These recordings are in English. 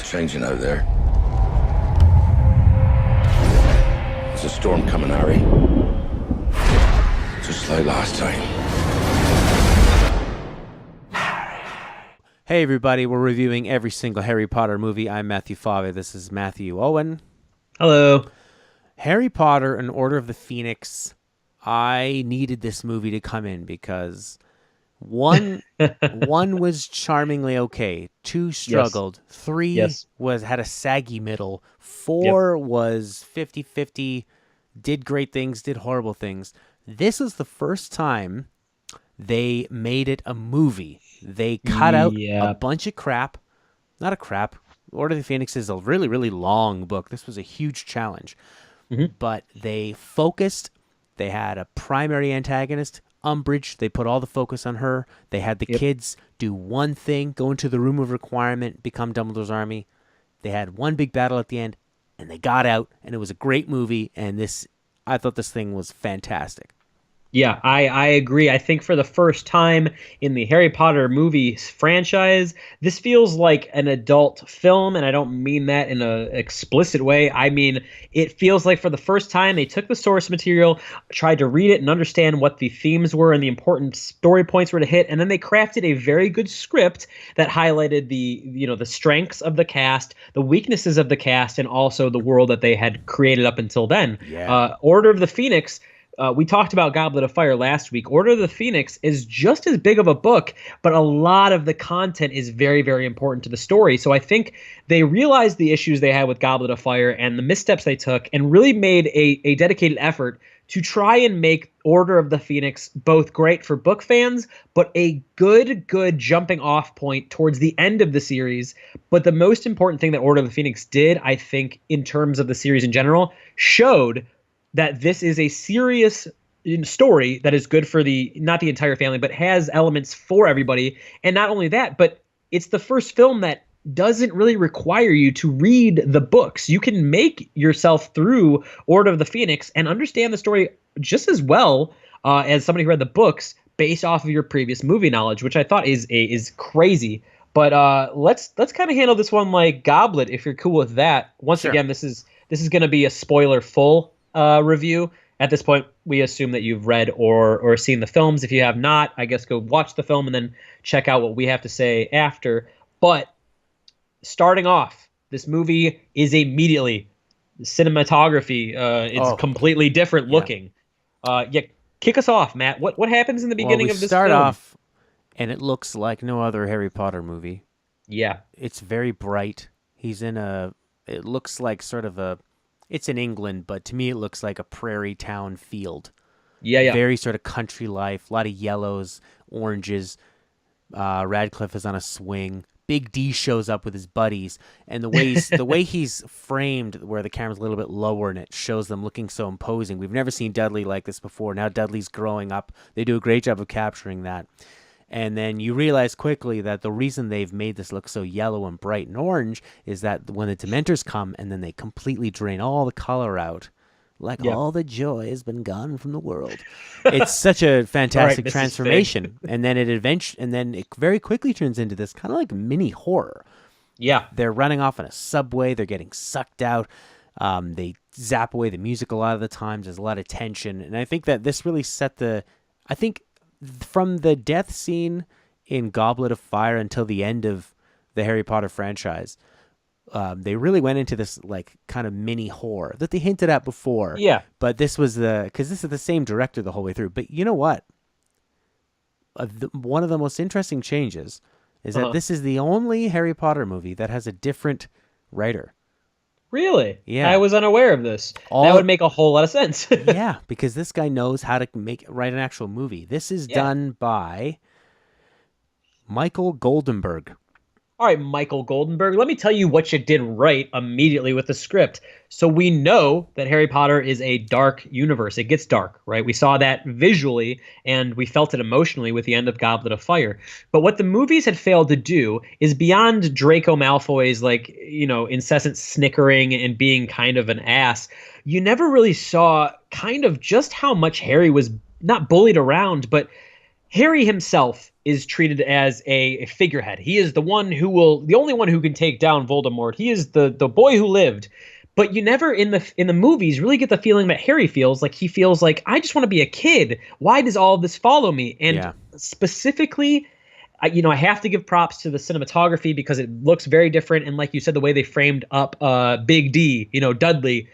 changing out there. There's a storm coming, Harry. Just like last time. Hey everybody, we're reviewing every single Harry Potter movie. I'm Matthew Fave. This is Matthew Owen. Hello. Harry Potter and Order of the Phoenix. I needed this movie to come in because one was charmingly okay, 2 struggled, 3 had a saggy middle, 4 was 50-50, did great things, did horrible things. This was the first time they made it a movie. They cut out a bunch of crap. Not a crap. Order of the Phoenix is a really, really long book. This was a huge challenge. Mm-hmm. But they focused. They had a primary antagonist, Umbridge. They put all the focus on her. They had the kids do one thing, go into the room of requirement, become Dumbledore's army. They had one big battle at the end, and they got out, and it was a great movie. And I thought this thing was fantastic. Yeah, I agree. I think for the first time in the Harry Potter movie franchise, this feels like an adult film, and I don't mean that in an explicit way. I mean, it feels like for the first time they took the source material, tried to read it and understand what the themes were and the important story points were to hit, and then they crafted a very good script that highlighted the strengths of the cast, the weaknesses of the cast, and also the world that they had created up until then. Yeah. Order of the Phoenix. We talked about Goblet of Fire last week. Order of the Phoenix is just as big of a book, but a lot of the content is very, very important to the story. So I think they realized the issues they had with Goblet of Fire and the missteps they took and really made a dedicated effort to try and make Order of the Phoenix both great for book fans, but a good jumping off point towards the end of the series. But the most important thing that Order of the Phoenix did, I think, in terms of the series in general, showed that this is a serious story that is good for not the entire family, but has elements for everybody. And not only that, but it's the first film that doesn't really require you to read the books. You can make yourself through Order of the Phoenix and understand the story just as well as somebody who read the books based off of your previous movie knowledge, which I thought is crazy. But let's kind of handle this one like Goblet, if you're cool with that. Once again, this is going to be a spoiler full review. At this point, we assume that you've read or seen the films. If you have not, I guess go watch the film and then check out what we have to say after. But starting off, this movie is immediately cinematography. It's completely different looking. Kick us off, Matt. What happens in the beginning of this film? Start off, and it looks like no other Harry Potter movie. Yeah. It's very bright. He's in it looks like sort of it's in England, but to me it looks like a prairie town field. Yeah. Very sort of country life, a lot of yellows, oranges. Radcliffe is on a swing. Big D shows up with his buddies, and the way he's framed, where the camera's a little bit lower and it shows them looking so imposing. We've never seen Dudley like this before. Now Dudley's growing up. They do a great job of capturing that. And then you realize quickly that the reason they've made this look so yellow and bright and orange is that when the Dementors come and then they completely drain all the color out, all the joy has been gone from the world. It's such a fantastic transformation. And then it very quickly turns into this kind of like mini horror. Yeah. They're running off in a subway. They're getting sucked out. They zap away the music a lot of the times. There's a lot of tension. And I think that this really from the death scene in Goblet of Fire until the end of the Harry Potter franchise, they really went into this like kind of mini horror that they hinted at before. Yeah. But this was because this is the same director the whole way through. But you know what? One of the most interesting changes is that this is the only Harry Potter movie that has a different writer. Really? Yeah. I was unaware of this. That would make a whole lot of sense. Yeah, because this guy knows how to write an actual movie. This is done by Michael Goldenberg. All right, Michael Goldenberg, let me tell you what you did right immediately with the script. So we know that Harry Potter is a dark universe. It gets dark, right? We saw that visually, and we felt it emotionally with the end of Goblet of Fire. But what the movies had failed to do is beyond Draco Malfoy's, incessant snickering and being kind of an ass, you never really saw kind of just how much Harry was not bullied around, but Harry himself is treated as a figurehead. He is the only one who can take down Voldemort. He is the boy who lived. But you never in the movies really get the feeling that Harry feels like. He feels like, I just want to be a kid. Why does all of this follow me? And specifically, I have to give props to the cinematography because it looks very different. And like you said, the way they framed up Big D, Dudley,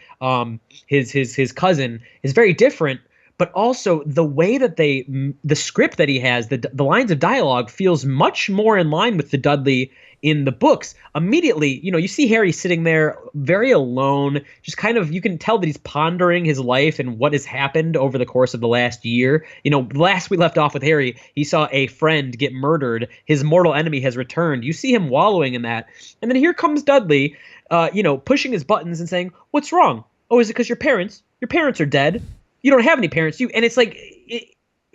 his cousin, is very different. But also the way that the script that he has, the lines of dialogue feels much more in line with the Dudley in the books. Immediately, you see Harry sitting there very alone, just kind of, you can tell that he's pondering his life and what has happened over the course of the last year. Last we left off with Harry, he saw a friend get murdered. His mortal enemy has returned. You see him wallowing in that. And then here comes Dudley, pushing his buttons and saying, "What's wrong? Oh, is it because your parents are dead? You don't have any parents." And it's like,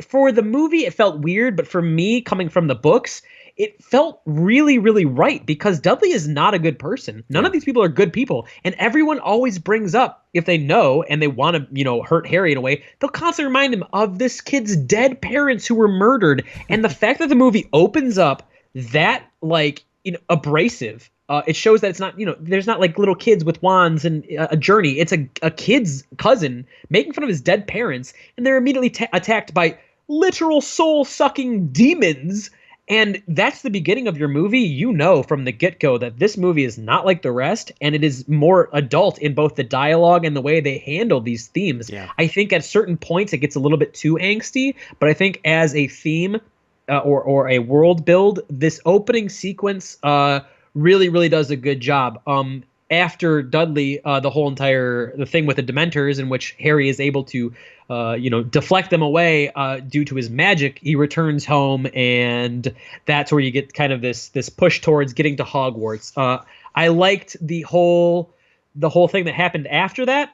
for the movie, it felt weird. But for me, coming from the books, it felt really, really right, because Dudley is not a good person. None of these people are good people. And everyone always brings up, if they know and they want to, hurt Harry in a way, they'll constantly remind him of this kid's dead parents who were murdered. And the fact that the movie opens up that, abrasive, it shows that it's not, there's not like little kids with wands and a journey. It's a kid's cousin making fun of his dead parents, and they're immediately attacked by literal soul-sucking demons. And that's the beginning of your movie. From the get-go that this movie is not like the rest, and it is more adult in both the dialogue and the way they handle these themes. Yeah. I think at certain points it gets a little bit too angsty, but I think as a theme or a world build, this opening sequence really, really does a good job. After Dudley, the thing with the Dementors, in which Harry is able to, deflect them away due to his magic, he returns home, and that's where you get kind of this push towards getting to Hogwarts. I liked the whole thing that happened after that.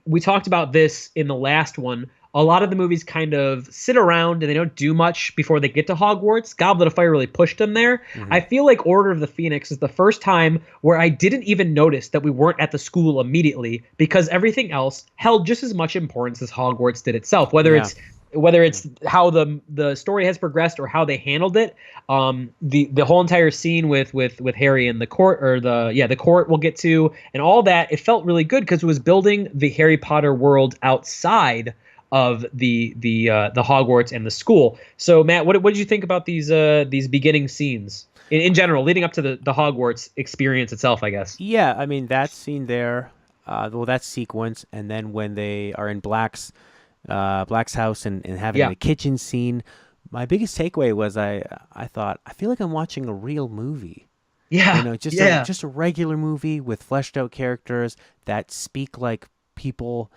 We talked about this in the last one. A lot of the movies kind of sit around and they don't do much before they get to Hogwarts. Goblet of Fire really pushed them there. Mm-hmm. I feel like Order of the Phoenix is the first time where I didn't even notice that we weren't at the school immediately, because everything else held just as much importance as Hogwarts did itself. Whether it's how the story has progressed or how they handled it. The whole entire scene with Harry in the court, or the court we'll get to, and all that, it felt really good because it was building the Harry Potter world outside of the Hogwarts and the school. So Matt, what did you think about these beginning scenes in general, leading up to the Hogwarts experience itself, I guess? Yeah, I mean, that scene there, that sequence, and then when they are in Black's house and having the kitchen scene, my biggest takeaway was I thought, I feel like I'm watching a real movie. Yeah, just a regular movie with fleshed out characters that speak like people.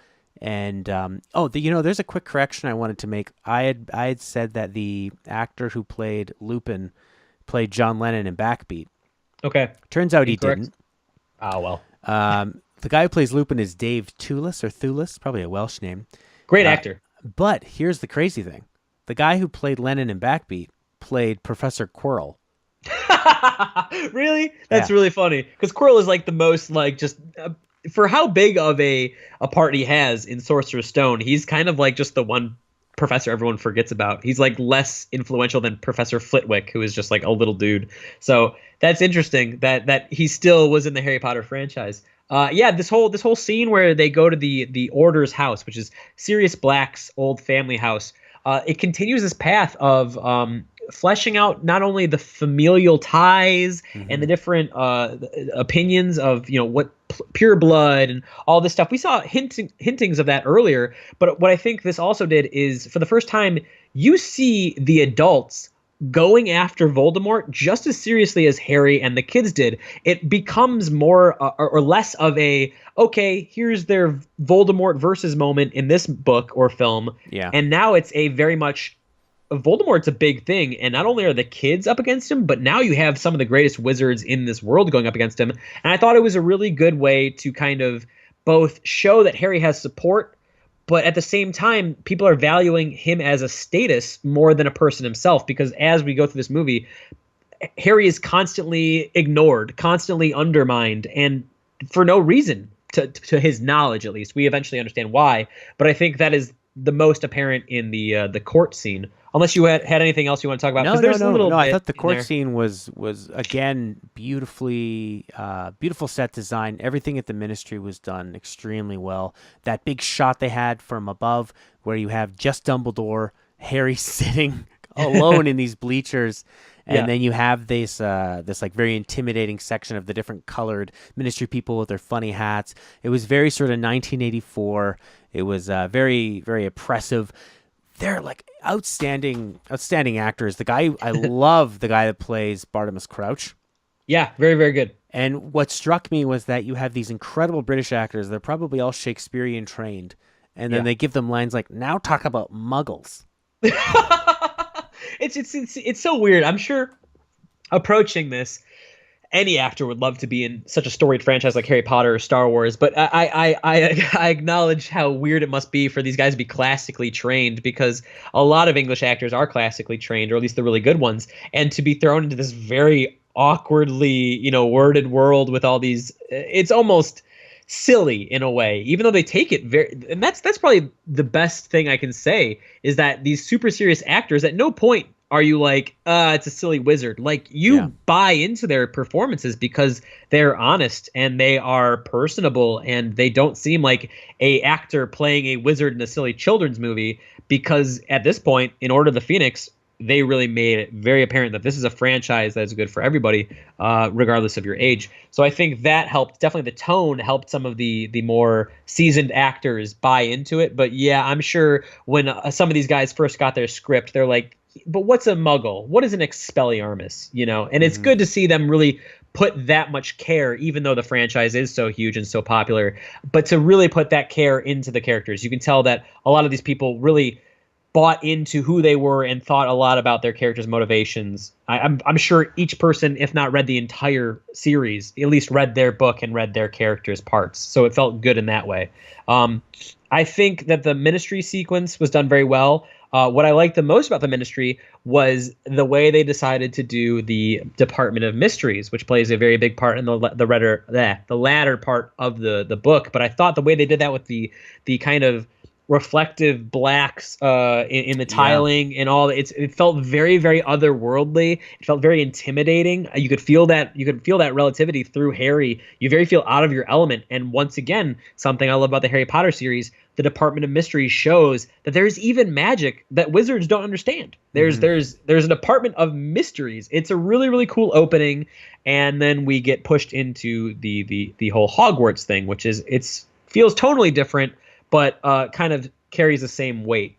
And there's a quick correction I wanted to make. I had said that the actor who played Lupin played John Lennon in Backbeat. Okay. Turns out he didn't. Oh well. The guy who plays Lupin is Dave Thulis, probably a Welsh name. Great actor. But here's the crazy thing: the guy who played Lennon in Backbeat played Professor Quirrell. Really? That's really funny, because Quirrell is like the most for how big of a part he has in Sorcerer's Stone, he's kind of like just the one professor everyone forgets about. He's like less influential than Professor Flitwick, who is just like a little dude. So that's interesting that he still was in the Harry Potter franchise. This whole scene where they go to the Order's house, which is Sirius Black's old family house. It continues this path of fleshing out not only the familial ties and the different opinions of what pure blood and all this stuff. We saw hintings of that earlier, but what I think this also did is, for the first time, you see the adults going after Voldemort just as seriously as Harry and the kids did. It becomes more or less of a, okay, here's their Voldemort versus moment in this book or film. Yeah. And now it's a very much, Voldemort's a big thing, and not only are the kids up against him, but now you have some of the greatest wizards in this world going up against him. And I thought it was a really good way to kind of both show that Harry has support, but at the same time, people are valuing him as a status more than a person himself, because as we go through this movie, Harry is constantly ignored, constantly undermined, and for no reason, to his knowledge at least. We eventually understand why, but I think that is the most apparent in the court scene. Unless you had anything else you want to talk about, No, because no, there's a no, little no. bit I thought the in court there. scene was again beautiful set design. Everything at the ministry was done extremely well. That big shot they had from above, where you have just Dumbledore, Harry sitting alone in these bleachers, and Yeah. then you have this like very intimidating section of the different colored ministry people with their funny hats. It was very sort of 1984. It was very very oppressive. They're like outstanding actors. I love the guy that plays Bartimaeus Crouch. Yeah, very, very good. And what struck me was that you have these incredible British actors. They're probably all Shakespearean trained, and then Yeah. they give them lines like, "Now talk about Muggles." It's so weird. I'm sure approaching this, any actor would love to be in such a storied franchise like Harry Potter or Star Wars, but I acknowledge how weird it must be for these guys to be classically trained, because a lot of English actors are classically trained, or at least the really good ones, and to be thrown into this very awkwardly, worded world with all these, it's almost silly in a way, even though they take it very, and that's probably the best thing I can say, is that these super serious actors, at no point are you like, it's a silly wizard. Like, you buy into their performances because they're honest and they are personable, and they don't seem like a actor playing a wizard in a silly children's movie, because at this point, in Order of the Phoenix, they really made it very apparent that this is a franchise that is good for everybody, regardless of your age. So I think that helped. Definitely the tone helped some of the more seasoned actors buy into it. But yeah, I'm sure when some of these guys first got their script, they're like, but what's a muggle? What is an Expelliarmus? And it's good to see them really put that much care, even though the franchise is so huge and so popular, but to really put that care into the characters. You can tell that a lot of these people really bought into who they were and thought a lot about their characters' motivations. I'm sure each person, if not read the entire series, at least read their book and read their characters' parts. So it felt good in that way. I think that the ministry sequence was done very well. What I liked the most about the ministry was the way they decided to do the Department of Mysteries, which plays a very big part in the latter part of the book. But I thought the way they did that with the kind of reflective blacks in the tiling and all, it felt very, very otherworldly. It felt very intimidating. You could feel that relativity through Harry. You very feel out of your element. And once again, something I love about the Harry Potter series, the Department of Mysteries shows that there's even magic that wizards don't understand. There's a Department of Mysteries. It's a really, really cool opening. And then we get pushed into the whole Hogwarts thing, which is, feels totally different, but kind of carries the same weight.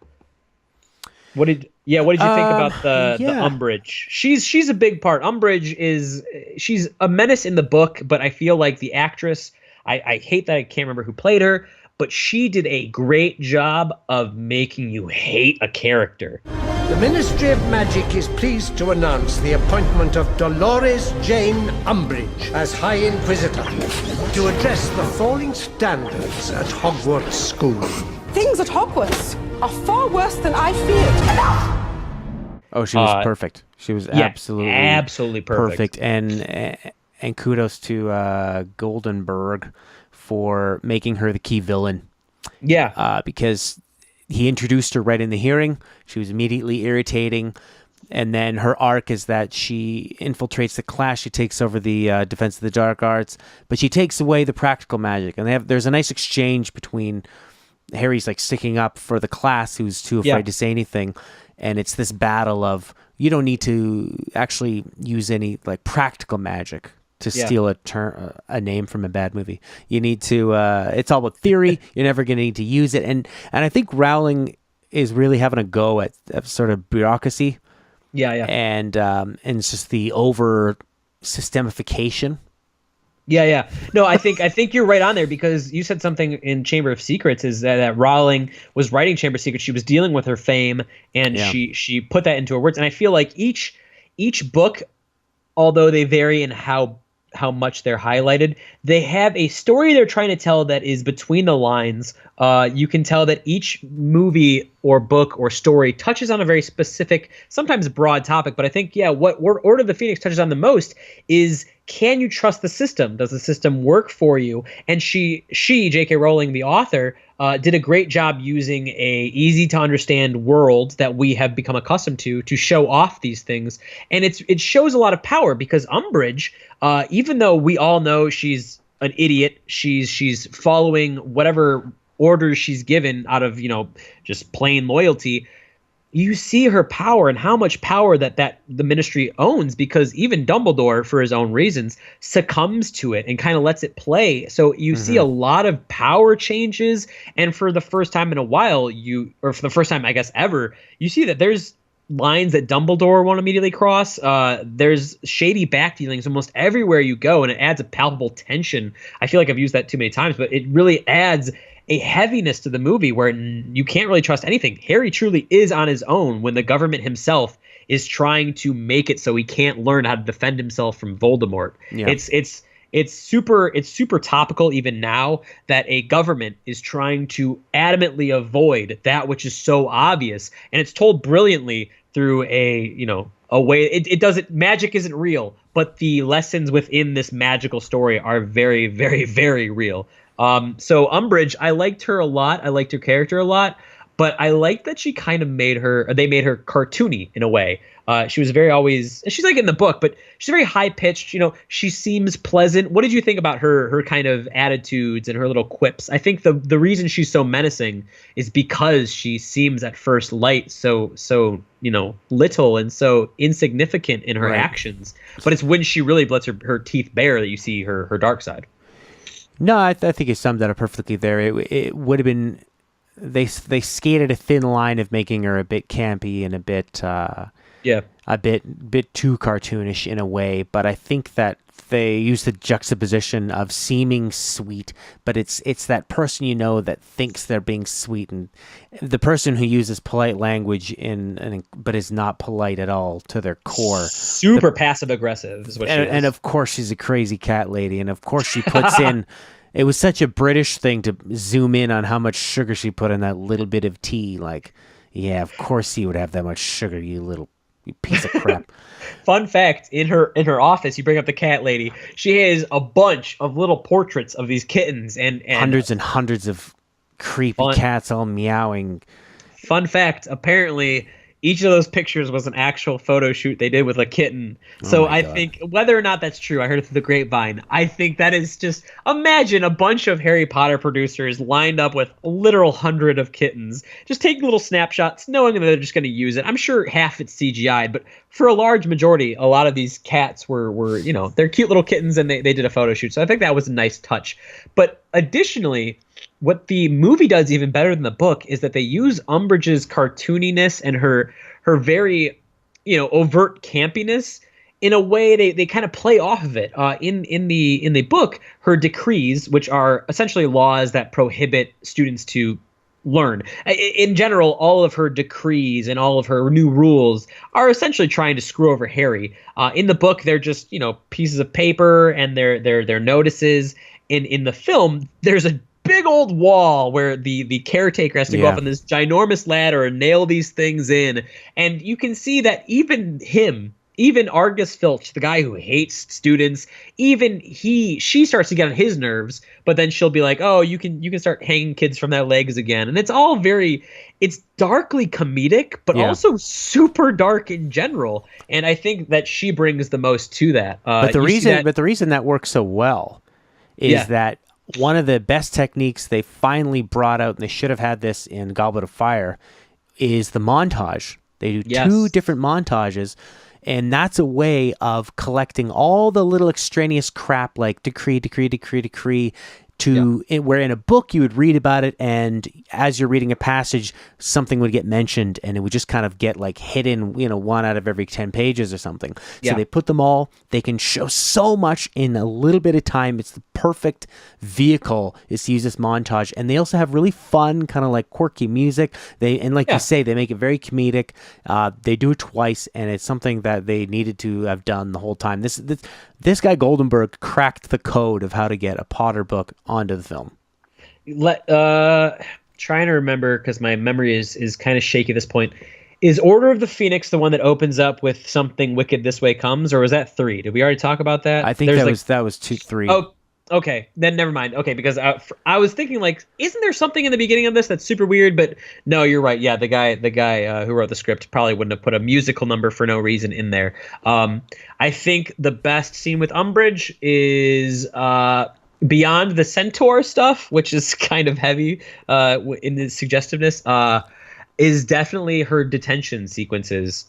What did you think about the Umbridge? She's a big part. Umbridge she's a menace in the book, but I feel like the actress, I hate that I can't remember who played her, but she did a great job of making you hate a character. The Ministry of Magic is pleased to announce the appointment of Dolores Jane Umbridge as High Inquisitor to address the falling standards at Hogwarts School. Things at Hogwarts are far worse than I feared. Oh, she was perfect. She was absolutely perfect. And kudos to Goldenberg for making her the key villain. Yeah. Because he introduced her right in the hearing. She was immediately irritating. And then her arc is that she infiltrates the class. She takes over the Defense of the Dark Arts, but she takes away the practical magic. And there's a nice exchange between Harry's like sticking up for the class who's too afraid to say anything. And it's this battle of, you don't need to actually use any like practical magic to steal a name from a bad movie. You need to, it's all about theory. You're never going to need to use it. And I think Rowling is really having a go at sort of bureaucracy. Yeah. And it's just the over systemification. Yeah. No, I think you're right on there, because you said something in Chamber of Secrets, is that Rowling was writing Chamber of Secrets. She was dealing with her fame, and she put that into her words. And I feel like each book, although they vary in how much they're highlighted, they have a story they're trying to tell that is between the lines. You can tell that each movie or book or story touches on a very specific, sometimes broad topic. But I think, what Order of the Phoenix touches on the most is can you trust the system? Does the system work for you? And she, J.K. Rowling, the author, did a great job using a easy to understand world that we have become accustomed to show off these things. And it shows a lot of power because Umbridge, even though we all know she's an idiot, she's following whatever orders she's given out of, just plain loyalty. You see her power and how much power that the Ministry owns, because even Dumbledore, for his own reasons, succumbs to it and kind of lets it play. So you see a lot of power changes. And for the first time in a while, or for the first time, I guess, ever, you see that there's lines that Dumbledore won't immediately cross. There's shady back dealings almost everywhere you go, and it adds a palpable tension. I feel like I've used that too many times, but it really adds a heaviness to the movie where you can't really trust anything. Harry truly is on his own when the government himself is trying to make it so he can't learn how to defend himself from Voldemort. Yeah. It's super topical even now that a government is trying to adamantly avoid that which is so obvious, and it's told brilliantly through a way. It doesn't, magic isn't real, but the lessons within this magical story are very, very, very real. So Umbridge, I liked her a lot. I liked her character a lot, but I liked that they made her cartoony in a way. She was she's like in the book, but she's very high pitched. She seems pleasant. What did you think about her kind of attitudes and her little quips? I think the reason she's so menacing is because she seems at first light so little and so insignificant in her actions. But it's when she really lets her teeth bare that you see her dark side. No, I think you summed that up perfectly there. It would have been, they skated a thin line of making her a bit campy and a bit too cartoonish in a way, but I think that they use the juxtaposition of seeming sweet, but it's that person that thinks they're being sweet, and the person who uses polite language but is not polite at all to their core. Super passive aggressive is what she is. And of course she's a crazy cat lady, and of course she puts in. It was such a British thing to zoom in on how much sugar she put in that little bit of tea. Like, yeah, of course you would have that much sugar, you piece of crap. Fun fact, in her office, you bring up the cat lady, she has a bunch of little portraits of these kittens and hundreds and hundreds of creepy cats all meowing. Fun fact, apparently each of those pictures was an actual photo shoot they did with a kitten. So I think, whether or not that's true, I heard it through the grapevine, I think that is just, imagine a bunch of Harry Potter producers lined up with a literal 100 of kittens, just taking little snapshots, knowing that they're just going to use it. I'm sure half it's CGI'd, but for a large majority, a lot of these cats were they're cute little kittens, and they did a photo shoot. So I think that was a nice touch. But additionally, what the movie does even better than the book is that they use Umbridge's cartooniness and her very, overt campiness in a way they kind of play off of it. In the book, her decrees, which are essentially laws that prohibit students to learn. In general, all of her decrees and all of her new rules are essentially trying to screw over Harry. In the book, they're just, pieces of paper and they're notices. In the film, there's a big old wall where the caretaker has to go up on this ginormous ladder and nail these things in. And you can see that even Argus Filch, the guy who hates students, she starts to get on his nerves, but then she'll be like, oh, you can start hanging kids from their legs again. And it's all it's darkly comedic, but also super dark in general. And I think that she brings the most to that. But the reason that works so well is that one of the best techniques they finally brought out, and they should have had this in Goblet of Fire, is the montage. They do two different montages, and that's a way of collecting all the little extraneous crap like decree, where in a book you would read about it, and as you're reading a passage, something would get mentioned, and it would just kind of get like hidden, one out of every 10 pages or something. So they put them all. They can show so much in a little bit of time. It's the perfect vehicle is to use this montage, and they also have really fun, kind of like quirky music. You say, they make it very comedic. They do it twice, and it's something that they needed to have done the whole time. This guy Goldenberg cracked the code of how to get a Potter book onto the film. Trying to remember, because my memory is kind of shaky at this point. Is Order of the Phoenix the one that opens up with something wicked this way comes, or was that 3? Did we already talk about that? I think that was 2, 3. Oh, okay. Then never mind. Okay, because I was thinking like, isn't there something in the beginning of this that's super weird? But no, you're right. Yeah, the guy who wrote the script probably wouldn't have put a musical number for no reason in there. I think the best scene with Umbridge is beyond the centaur stuff, which is kind of heavy in the suggestiveness. Is definitely her detention sequences.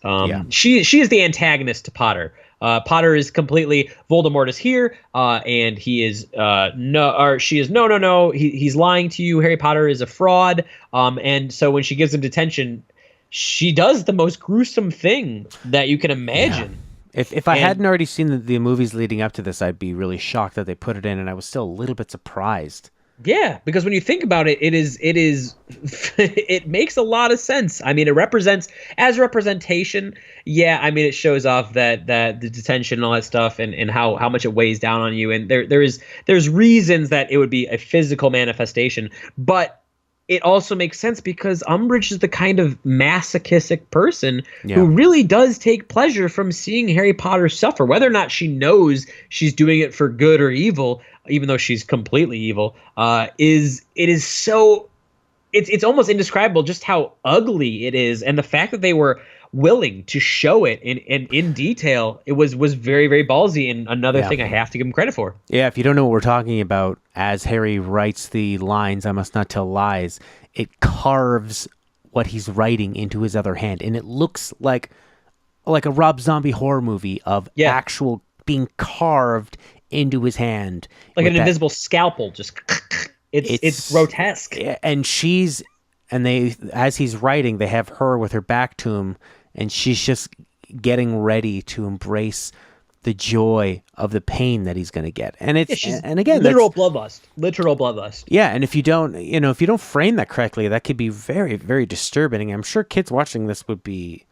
She is the antagonist to Potter. Potter is completely Voldemort is here, and he is she is no. He's lying to you. Harry Potter is a fraud. And so when she gives him detention, she does the most gruesome thing that you can imagine. Yeah. If I hadn't already seen the movies leading up to this, I'd be really shocked that they put it in, and I was still a little bit surprised. Yeah, because when you think about it, it makes a lot of sense. I mean, it represents as representation. Yeah, I mean, it shows off that the detention and all that stuff, and how much it weighs down on you. And there's reasons that it would be a physical manifestation, but it also makes sense because Umbridge is the kind of masochistic person who really does take pleasure from seeing Harry Potter suffer, whether or not she knows she's doing it for good or evil. Even though she's completely evil, it's almost indescribable just how ugly it is, and the fact that they were willing to show it in detail, it was very, very ballsy, and another thing I have to give them credit for. Yeah, if you don't know what we're talking about, as Harry writes the lines, "I must not tell lies," it carves what he's writing into his other hand, and it looks like a Rob Zombie horror movie of actual being carved into his hand, like an invisible scalpel. Just it's grotesque. And as he's writing, they have her with her back to him, and she's just getting ready to embrace the joy of the pain that he's going to get. And and again, literal bloodlust. Yeah, and if you don't frame that correctly, that could be very, very disturbing. I'm sure kids watching this would be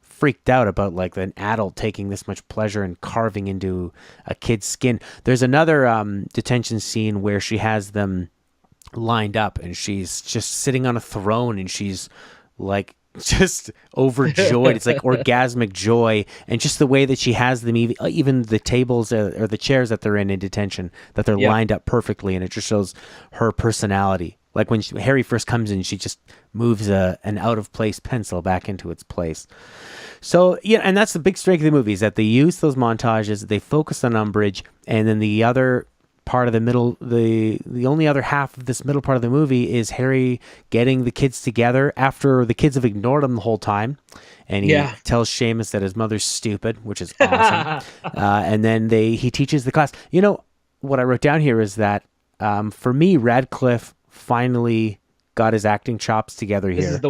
freaked out about like an adult taking this much pleasure in carving into a kid's skin. There's another detention scene where she has them lined up and she's just sitting on a throne and she's like just overjoyed. It's like orgasmic joy, and just the way that she has them, even the tables or the chairs that they're in detention, that they're lined up perfectly, and it just shows her personality. Like when Harry first comes in, she just moves an out-of-place pencil back into its place. So, yeah, and that's the big strength of the movie, is that they use those montages, they focus on Umbridge, and then the other part of the middle, the only other half of this middle part of the movie is Harry getting the kids together after the kids have ignored him the whole time. And he tells Seamus that his mother's stupid, which is awesome. And then he teaches the class. You know, what I wrote down here is that, for me, Radcliffe finally got his acting chops together here. This is the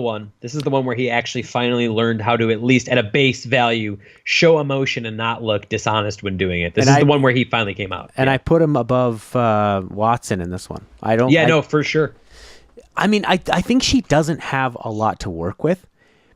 one where he actually finally learned how to, at least at a base value, show emotion and not look dishonest when doing it. This is the one where he finally came out. And I put him above Watson in this one. No, for sure. I mean, I think she doesn't have a lot to work with,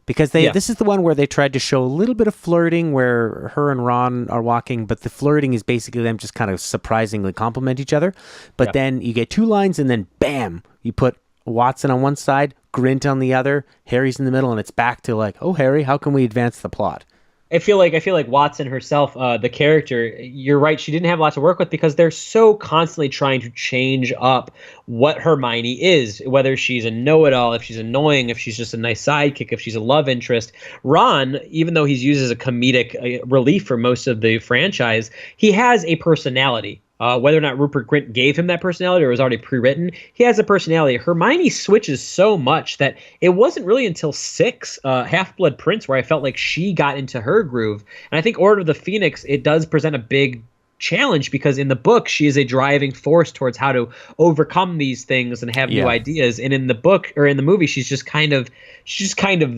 because this is the one where they tried to show a little bit of flirting where her and Ron are walking, but the flirting is basically them just kind of surprisingly compliment each other. But then you get 2 lines and then bam, you put Watson on one side, Grint on the other, Harry's in the middle, and it's back to like, oh, Harry, how can we advance the plot? I feel like Watson herself, the character, you're right, she didn't have a lot to work with because they're so constantly trying to change up what Hermione is, whether she's a know-it-all, if she's annoying, if she's just a nice sidekick, if she's a love interest. Ron, even though he's used as a comedic relief for most of the franchise, he has a personality. Whether or not Rupert Grint gave him that personality or was already pre-written, he has a personality. Hermione switches so much that it wasn't really until 6, Half-Blood Prince, where I felt like she got into her groove. And I think Order of the Phoenix, it does present a big challenge, because in the book she is a driving force towards how to overcome these things and have new ideas. And in the book, or in the movie, she's just kind of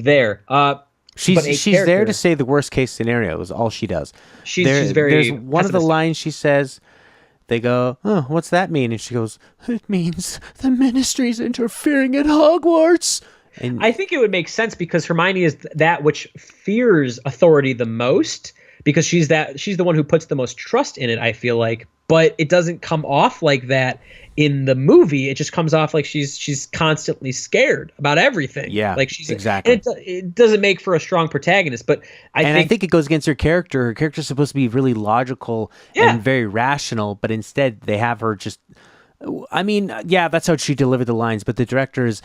there. She's there to say the worst case scenario is all she does. She's very There's one of the lines she says. They go, oh, what's that mean? And she goes, it means the ministry's interfering at Hogwarts. And I think it would make sense because Hermione is that which fears authority the most, because she's the one who puts the most trust in it, I feel like. but it doesn't come off like that in the movie. It just comes off like she's constantly scared about everything. Yeah, like she's exactly. And it doesn't make for a strong protagonist, but I think it goes against her character. Her character's supposed to be really logical and very rational, but instead they have her just. I mean, yeah, that's how she delivered the lines, but the directors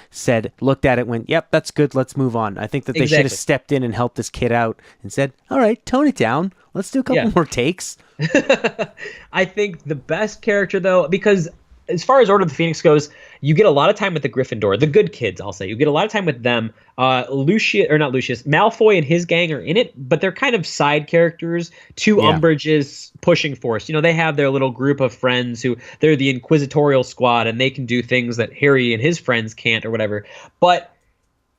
looked at it, went, yep, that's good, let's move on. I think that they should have stepped in and helped this kid out and said, all right, tone it down. Let's do a couple more takes. I think the best character, though, because as far as Order of the Phoenix goes, you get a lot of time with the Gryffindor, the good kids, I'll say. You get a lot of time with them. Malfoy and his gang are in it, but they're kind of side characters to Umbridge's pushing force. You know, they have their little group of friends they're the Inquisitorial Squad, and they can do things that Harry and his friends can't or whatever. But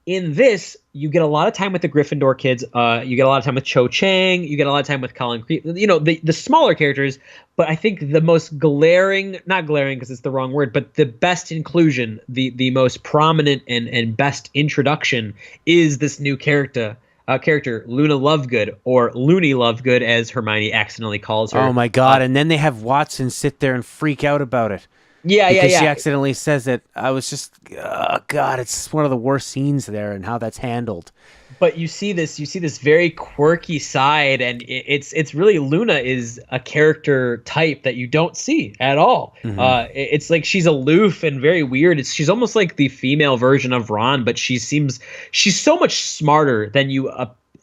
in this, you get a lot of time with the Gryffindor kids. You get a lot of time with Cho Chang. You get a lot of time with Colin Creevey. You know, the smaller characters. But I think the most not glaring because it's the wrong word, but the best inclusion, the most prominent and best introduction is this new character, Luna Lovegood, or Looney Lovegood, as Hermione accidentally calls her. Oh my God! And then they have Watson sit there and freak out about it. Because she accidentally says it. I was just, oh God, it's one of the worst scenes there, and how that's handled. But you see this very quirky side, and it's really, Luna is a character type that you don't see at all. Mm-hmm. It's like she's aloof and very weird. She's almost like the female version of Ron, but she's so much smarter than you.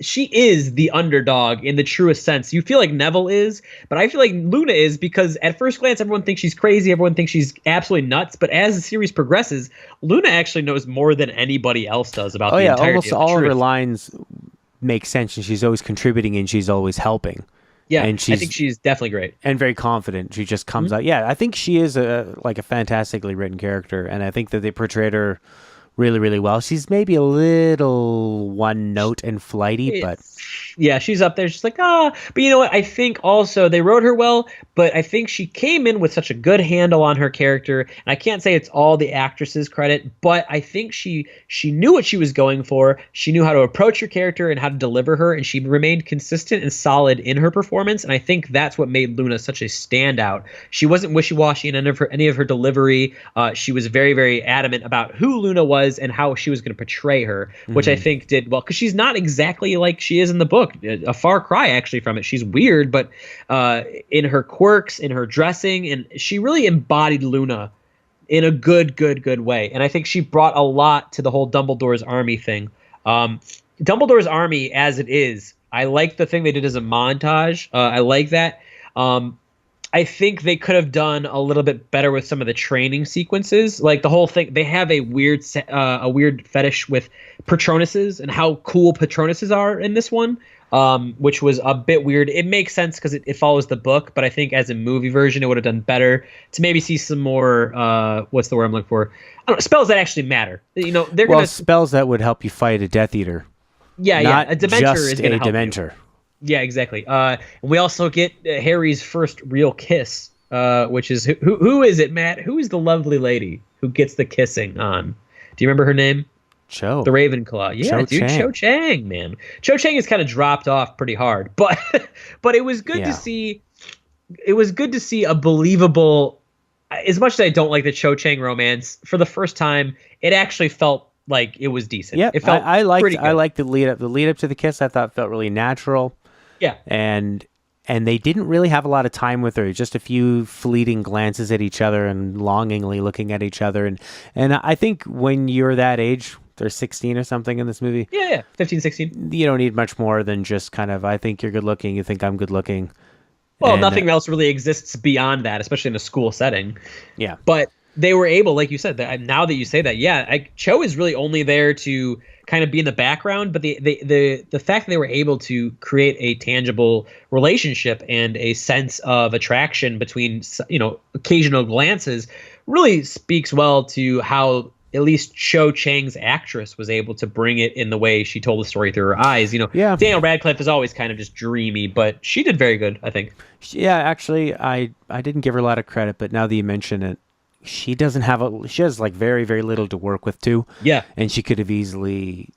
She is the underdog in the truest sense. You feel like Neville is, but I feel like Luna is, because at first glance, everyone thinks she's crazy. Everyone thinks she's absolutely nuts. But as the series progresses, Luna actually knows more than anybody else does about the entirety almost of the all truth. of her lines make sense, and she's always contributing and she's always helping. Yeah, and I think she's definitely great. And very confident. She just comes out. Yeah, I think she is a fantastically written character, and I think that they portrayed her really, really well. She's maybe a little one note and flighty, but yeah, she's up there. She's like, but you know what? I think also they wrote her well, but I think she came in with such a good handle on her character. And I can't say it's all the actress's credit, but I think she knew what she was going for. She knew how to approach her character and how to deliver her, and she remained consistent and solid in her performance. And I think that's what made Luna such a standout. She wasn't wishy-washy in any of her delivery. She was very, very adamant about who Luna was and how she was going to portray her, which I think did well, because she's not exactly like she is in the book. A far cry actually from it. She's weird, but in her quirks, in her dressing, and she really embodied Luna in a good way. And I think she brought a lot to the whole Dumbledore's army thing. Dumbledore's army as it is, I like the thing they did as a montage. I like that. I think they could have done a little bit better with some of the training sequences. Like the whole thing, they have a weird fetish with Patronuses and how cool Patronuses are in this one, which was a bit weird. It makes sense because it follows the book, but I think as a movie version, it would have done better to maybe see some more, what's the word I'm looking for? I don't know, spells that actually matter. You know, spells that would help you fight a Death Eater. Yeah, a Dementor just is going to help Dementor. You. Yeah, exactly. And we also get Harry's first real kiss, which is who is it, Matt? Who is the lovely lady who gets the kissing on? Do you remember her name? Cho. The Ravenclaw. Yeah, Cho Chang, man. Cho Chang has kind of dropped off pretty hard, but it was good to see. It was good to see a believable. As much as I don't like the Cho Chang romance, for the first time, it actually felt like it was decent. Yeah, it felt I liked the lead up. The lead up to the kiss, I thought felt really natural. Yeah, and they didn't really have a lot of time with her. Just a few fleeting glances at each other and longingly looking at each other. And I think when you're that age, they're 16 or something in this movie. Yeah, 15, 16. You don't need much more than just kind of, I think you're good looking, you think I'm good looking. Well, nothing else really exists beyond that, especially in a school setting. Yeah, but they were able, like you said, that now that you say that, Cho is really only there to kind of be in the background, but the fact that they were able to create a tangible relationship and a sense of attraction between, you know, occasional glances really speaks well to how at least Cho Chang's actress was able to bring it in the way she told the story through her eyes. You know, Daniel Radcliffe is always kind of just dreamy, but she did very good, I think. Yeah, actually, I didn't give her a lot of credit, but now that you mention it, she has like very, very little to work with too. Yeah. And she could have easily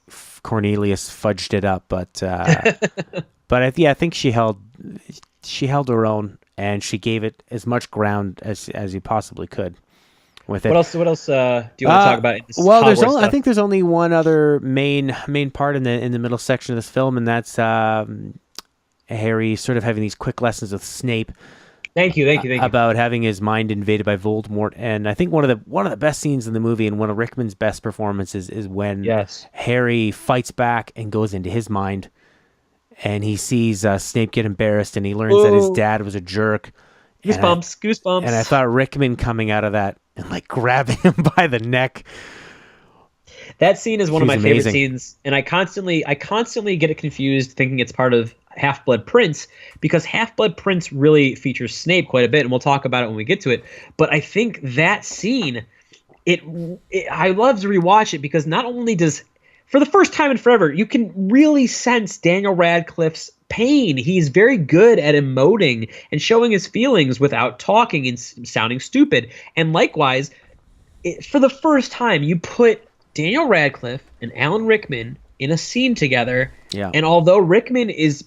Cornelius fudged it up, but I think she held her own, and she gave it as much ground as you possibly could with it. What else? Do you want to talk about? In this Well, Hogwarts stuff? I think there's only one other main part in the middle section of this film, and that's Harry sort of having these quick lessons with Snape. Thank you. About having his mind invaded by Voldemort, and I think one of the best scenes in the movie and one of Rickman's best performances is when Harry fights back and goes into his mind, and he sees Snape get embarrassed, and he learns that his dad was a jerk. Goosebumps. And I thought Rickman coming out of that and like grabbing him by the neck. That scene is one of my favorite amazing. scenes, and I constantly get it confused, thinking it's part of Half-Blood Prince, because Half-Blood Prince really features Snape quite a bit, and we'll talk about it when we get to it. But I think that scene, I love to rewatch it because not only does, for the first time in forever, you can really sense Daniel Radcliffe's pain. He's very good at emoting and showing his feelings without talking and sounding stupid. And likewise, for the first time, you put Daniel Radcliffe and Alan Rickman in a scene together. Yeah. And although Rickman is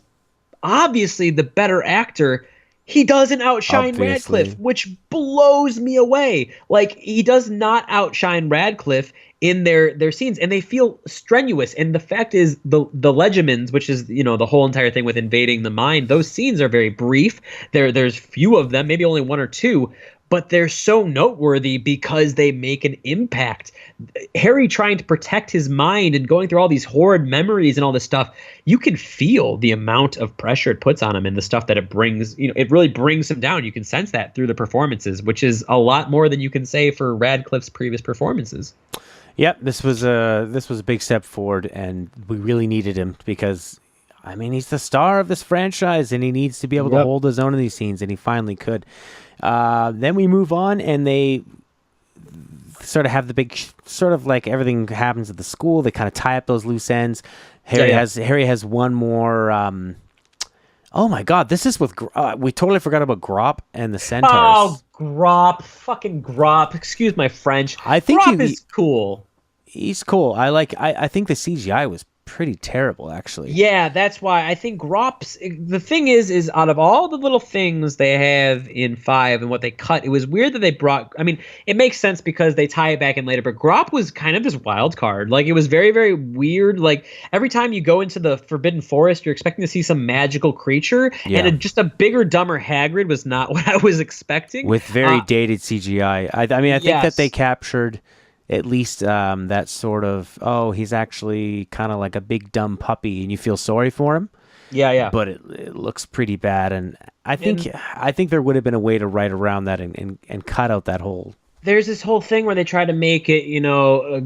obviously the better actor, he doesn't outshine Radcliffe, which blows me away. Like, he does not outshine Radcliffe in their scenes, and they feel strenuous. And the fact is, the Legimens, which is, the whole entire thing with invading the mind, those scenes are very brief. There's few of them, maybe only one or two, but they're so noteworthy because they make an impact. Harry trying to protect his mind and going through all these horrid memories and all this stuff, you can feel the amount of pressure it puts on him and the stuff that it brings. It really brings him down. You can sense that through the performances, which is a lot more than you can say for Radcliffe's previous performances. Yep, this was a big step forward, and we really needed him because, I mean, he's the star of this franchise, and he needs to be able to hold his own in these scenes, and he finally could. Then we move on, and they sort of have the big, sort of like everything happens at the school. They kind of tie up those loose ends. Harry has one more. Oh my God, this is with. We totally forgot about Grop and the Centaurs. Oh, Grop, fucking Grop. Excuse my French. I think Grop is cool. He's cool. I think the CGI was pretty terrible, actually. Yeah, that's why I think Grop's. The thing is out of all the little things they have in 5 and what they cut, it was weird that they brought. I mean, it makes sense because they tie it back in later, but Grop was kind of this wild card. Like, it was very, very weird. Like, every time you go into the Forbidden Forest, you're expecting to see some magical creature, and just a bigger, dumber Hagrid was not what I was expecting. With very dated CGI. I think that they captured at least that sort of, he's actually kind of like a big dumb puppy, and you feel sorry for him. Yeah. But it looks pretty bad, and I think there would have been a way to write around that and cut out that whole. There's this whole thing where they try to make it,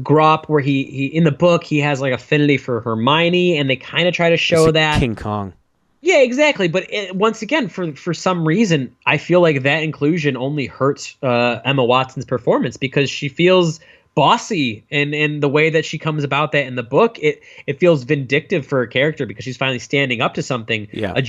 Grop, where he in the book he has like affinity for Hermione, and they kind of try to show that King Kong. Yeah, exactly. But once again, for some reason, I feel like that inclusion only hurts Emma Watson's performance because she feels bossy, and the way that she comes about that in the book, it feels vindictive for her character because she's finally standing up to something. Yeah. A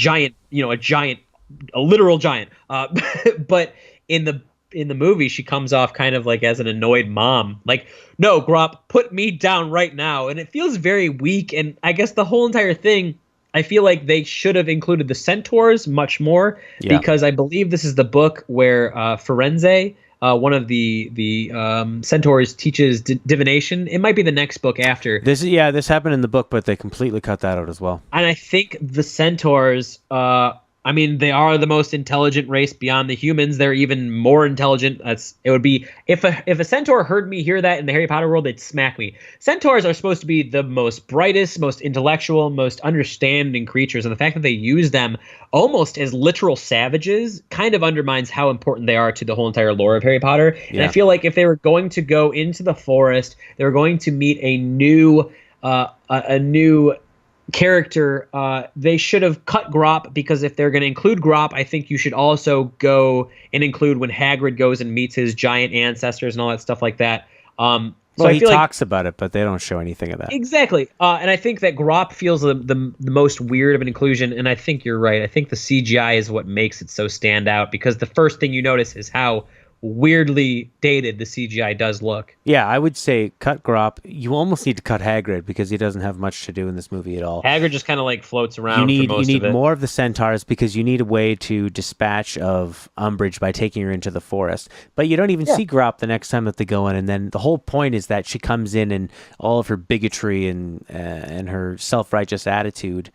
literal giant. But in the movie, she comes off kind of like as an annoyed mom. Like, no, Grop, put me down right now. And it feels very weak. And I guess the whole entire thing, I feel like they should have included the centaurs much more because I believe this is the book where Firenze, one of the centaurs, teaches divination. It might be the next book after. This happened in the book, but they completely cut that out as well. And I think the centaurs, they are the most intelligent race beyond the humans. They're even more intelligent. It would be if a centaur heard me hear that in the Harry Potter world, they'd smack me. Centaurs are supposed to be the most brightest, most intellectual, most understanding creatures, and the fact that they use them almost as literal savages kind of undermines how important they are to the whole entire lore of Harry Potter. Yeah. And I feel like if they were going to go into the forest, they were going to meet a new character, they should have cut Grop, because if they're going to include Grop, I think you should also go and include when Hagrid goes and meets his giant ancestors and all that stuff like that. So he talks about it, but they don't show anything of that. Exactly. And I think that Grop feels the most weird of an inclusion, and I think you're right. I think the CGI is what makes it so stand out, because the first thing you notice is how weirdly dated the CGI does look. Yeah, I would say cut Grop. You almost need to cut Hagrid because he doesn't have much to do in this movie at all. Hagrid just kind of like floats around You for most need of it. more of the centaurs because you need a way to dispatch of Umbridge by taking her into the forest. But you don't even see Grop the next time that they go in, and then the whole point is that she comes in and all of her bigotry and her self-righteous attitude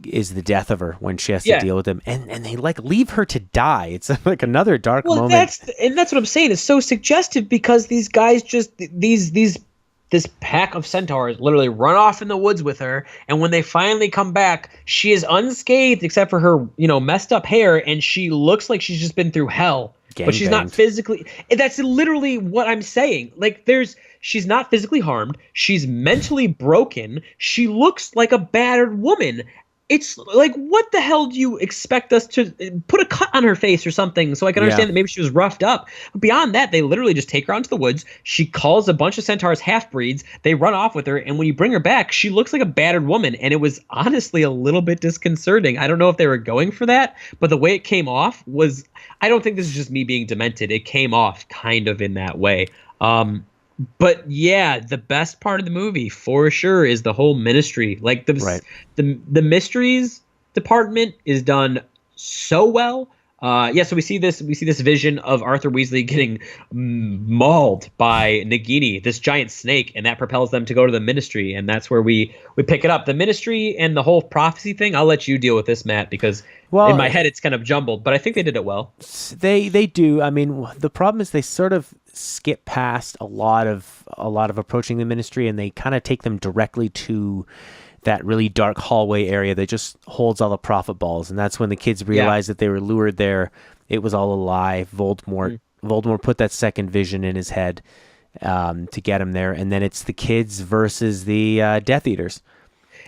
is the death of her when she has to deal with them, and they like leave her to die. It's like another dark moment. That's what I'm saying. It's so suggestive because these guys just this pack of centaurs literally run off in the woods with her, and when they finally come back, she is unscathed except for her messed up hair, and she looks like she's just been through hell. But she's not physically. That's literally what I'm saying. Like she's not physically harmed. She's mentally broken. She looks like a battered woman. It's like, what the hell do you expect us to put a cut on her face or something so I can understand that maybe she was roughed up? But beyond that, they literally just take her out into the woods. She calls a bunch of centaurs half-breeds. They run off with her. And when you bring her back, she looks like a battered woman. And it was honestly a little bit disconcerting. I don't know if they were going for that, but the way it came off was, I don't think this is just me being demented. It came off kind of in that way. But yeah, the best part of the movie for sure is the whole ministry. Like the mysteries department is done so well. So we see this vision of Arthur Weasley getting mauled by Nagini, this giant snake, and that propels them to go to the ministry, and that's where we pick it up. The ministry and the whole prophecy thing, I'll let you deal with this, Matt, because in my head it's kind of jumbled, but I think they did it well. They do. I mean, the problem is they sort of skip past a lot of approaching the ministry, and they kind of take them directly to that really dark hallway area that just holds all the prophet balls, and that's when the kids realize that they were lured there. It was all a lie. Voldemort put that second vision in his head to get him there, and then it's the kids versus the Death Eaters.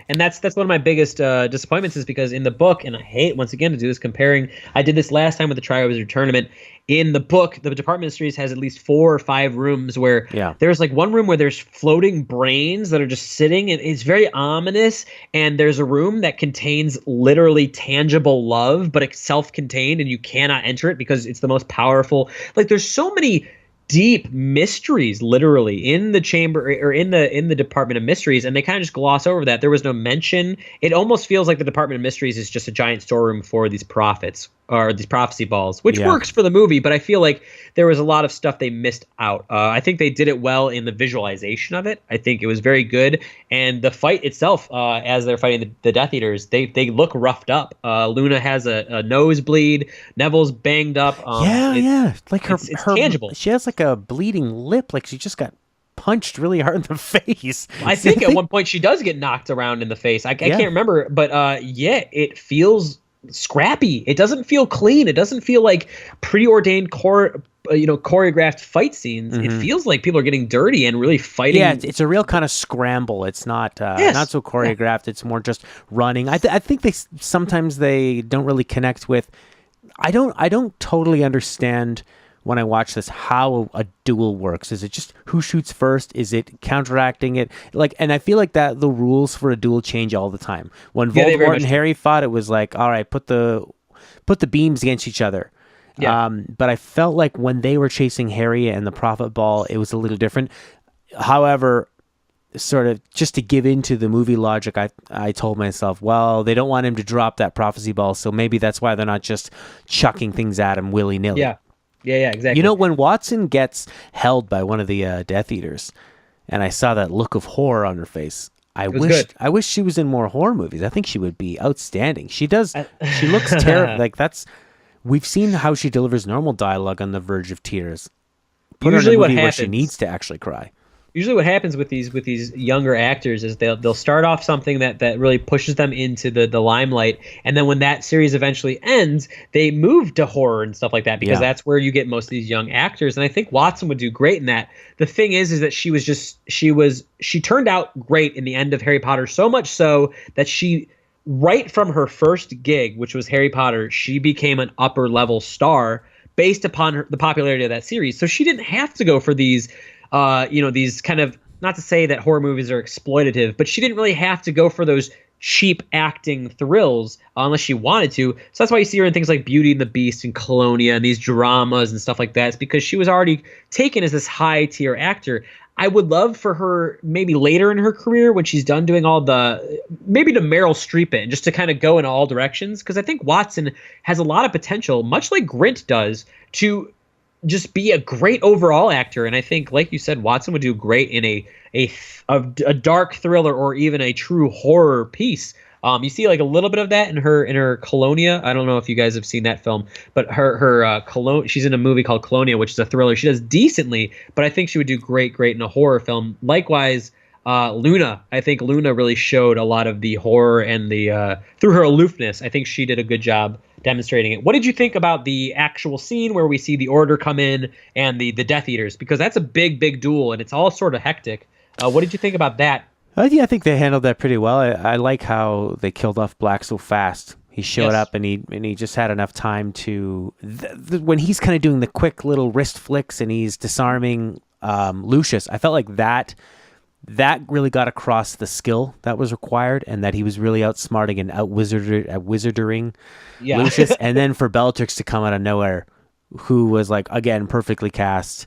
And that's one of my biggest disappointments is because in the book, and I hate once again to do this comparing, I did this last time with the Triwizard Tournament. In the book, the Department of Mysteries has at least 4 or 5 rooms where there's like one room where there's floating brains that are just sitting, and it's very ominous. And there's a room that contains literally tangible love, but it's self-contained and you cannot enter it because it's the most powerful. Like there's so many deep mysteries literally in the chamber or in the Department of Mysteries, and they kind of just gloss over that. There was no mention. It almost feels like the Department of Mysteries is just a giant storeroom for these prophets or these prophecy balls, which works for the movie, but I feel like there was a lot of stuff they missed out. I think they did it well in the visualization of it. I think it was very good, and the fight itself, as they're fighting the Death Eaters, they look roughed up. Luna has a nosebleed. Neville's banged up. Like her tangible. She has like a bleeding lip, like she just got punched really hard in the face. I think at one point she does get knocked around in the face. I can't remember, but it feels scrappy. It doesn't feel clean. It doesn't feel like preordained choreographed fight scenes. It feels like people are getting dirty and really fighting. Yeah, it's a real kind of scramble. It's not not so choreographed. It's more just running. I think sometimes they don't really connect with. I don't totally understand when I watch this how a duel works. Is it just who shoots first? Is it counteracting it? And I feel like that the rules for a duel change all the time. When Voldemort and Harry fought, it was like, all right, put the beams against each other. Yeah. But I felt like when they were chasing Harry and the Prophet Ball, it was a little different. However, sort of just to give into the movie logic, I told myself, well, they don't want him to drop that prophecy ball, so maybe that's why they're not just chucking things at him willy-nilly. Yeah, exactly. You know, when Watson gets held by one of the Death Eaters, and I saw that look of horror on her face, I wish she was in more horror movies. I think she would be outstanding. She does. She looks terrible. Like we've seen how she delivers normal dialogue on the verge of tears. Put Usually, her in a movie what happens where she needs to actually cry. Usually what happens with these younger actors is they'll start off something that really pushes them into the limelight, and then when that series eventually ends, they move to horror and stuff like that because that's where you get most of these young actors. And I think Watson would do great in that. The thing is that she turned out great in the end of Harry Potter, so much so that she, right from her first gig, which was Harry Potter, she became an upper level star based upon the popularity of that series. So she didn't have to go for these these kind of, not to say that horror movies are exploitative, but she didn't really have to go for those cheap acting thrills unless she wanted to. So that's why you see her in things like Beauty and the Beast and Colonia and these dramas and stuff like that. It's because she was already taken as this high tier actor. I would love for her maybe later in her career when she's done doing all maybe to Meryl Streep it and just to kind of go in all directions. Because I think Watson has a lot of potential, much like Grint does, to just be a great overall actor. And I think, like you said, Watson would do great in a dark thriller or even a true horror piece. You see like a little bit of that in her Colonia. I don't know if you guys have seen that film, but her she's in a movie called Colonia, which is a thriller. She does decently, but I think she would do great in a horror film. Likewise, Luna. I think Luna really showed a lot of the horror and the through her aloofness. I think she did a good job demonstrating it. What did you think about the actual scene where we see the Order come in and the Death Eaters? Because that's a big duel and it's all sort of hectic. What did you think about that? Yeah, I think they handled that pretty well. I like how they killed off Black so fast. He showed up and he just had enough time to when he's kind of doing the quick little wrist flicks and he's disarming Lucius. I felt like that really got across the skill that was required and that he was really outsmarting and wizarding Lucius. And then for Bellatrix to come out of nowhere, who was like, again, perfectly cast.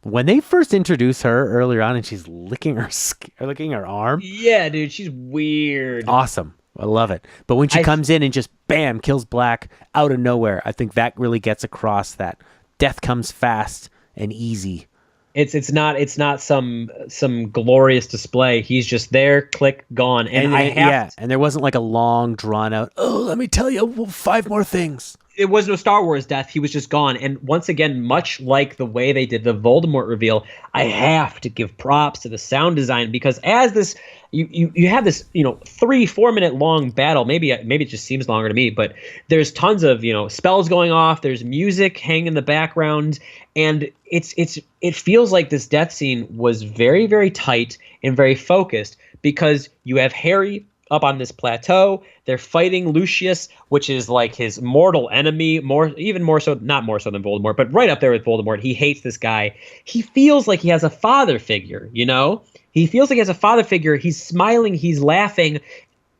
When they first introduced her earlier on and she's licking her arm. Yeah, dude, she's weird. Awesome. I love it. But when she comes in and just bam, kills Black out of nowhere, I think that really gets across that death comes fast and easy. It's not some glorious display. He's just there, click, gone. And there wasn't like a long drawn out, let me tell you 5 more things. It was no Star Wars death. He was just gone. And once again, much like the way they did the Voldemort reveal, I have to give props to the sound design because as this, you have this, 3-4 minute long battle. Maybe it just seems longer to me, but there's tons of, spells going off. There's music hanging in the background. And it feels like this death scene was very, very tight and very focused because you have Harry up on this plateau. They're fighting Lucius, which is like his mortal enemy, not more so than Voldemort, but right up there with Voldemort. He hates this guy. He feels like he has a father figure, He feels like he has a father figure. He's smiling, he's laughing,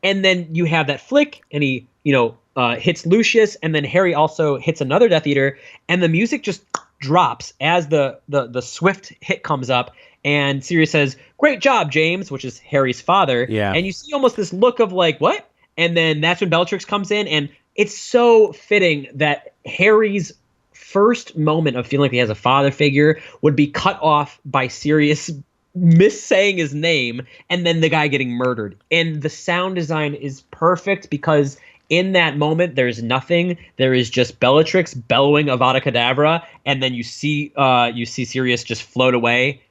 and then you have that flick, and he, hits Lucius, and then Harry also hits another Death Eater, and the music just drops as the swift hit comes up. And Sirius says, "Great job, James," which is Harry's father. Yeah. And you see almost this look of like, what? And then that's when Bellatrix comes in. And it's so fitting that Harry's first moment of feeling like he has a father figure would be cut off by Sirius missaying his name and then the guy getting murdered. And the sound design is perfect because in that moment, there's nothing. There is just Bellatrix bellowing Avada Kedavra. And then you see Sirius just float away.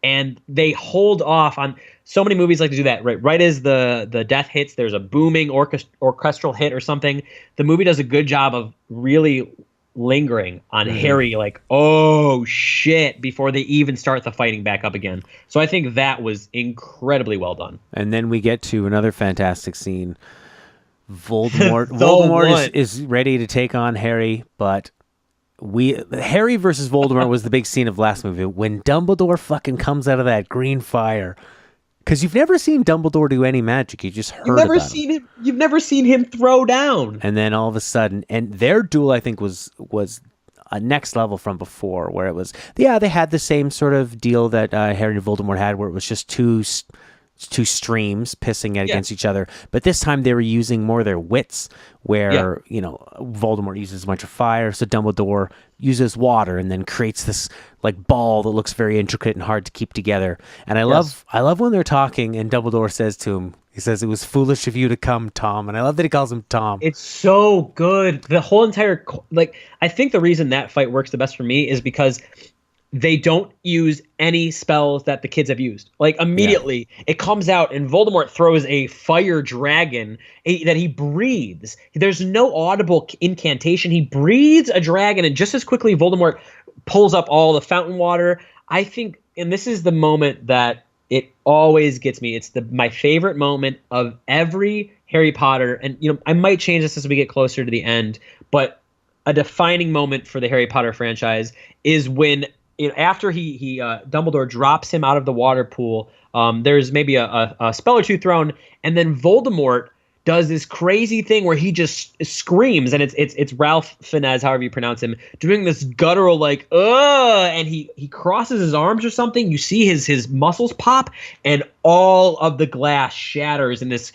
And they hold off on so many movies like to do that, right? Right as the death hits, there's a booming orchestral hit or something. The movie does a good job of really lingering on Harry, like, oh shit, before they even start the fighting back up again. So I think that was incredibly well done. And then we get to another fantastic scene. Voldemort is ready to take on Harry, but Harry versus Voldemort was the big scene of last movie when Dumbledore fucking comes out of that green fire. Because you've never seen Dumbledore do any magic, you just heard about him. You've never seen him throw down. And then all of a sudden, and their duel I think was a next level from before, where it was they had the same sort of deal that Harry and Voldemort had, where it was just two streams pissing against each other, but this time they were using more of their wits, where Voldemort uses a bunch of fire, so Dumbledore uses water and then creates this like ball that looks very intricate and hard to keep together. And I love when they're talking and Dumbledore says to him, he says, "It was foolish of you to come, Tom." And I love that he calls him Tom. It's so good. The whole entire I think the reason that fight works the best for me is because they don't use any spells that the kids have used. Like immediately it comes out and Voldemort throws a fire dragon that he breathes. There's no audible incantation. He breathes a dragon and just as quickly Voldemort pulls up all the fountain water. I think, and this is the moment that it always gets me. It's my favorite moment of every Harry Potter. And, I might change this as we get closer to the end, but a defining moment for the Harry Potter franchise is when after he Dumbledore drops him out of the water pool There's maybe a spell or two thrown, and then Voldemort does this crazy thing where he just screams, and it's Ralph Fiennes, however you pronounce him, doing this guttural like and he crosses his arms or something. You see his muscles pop, and all of the glass shatters in this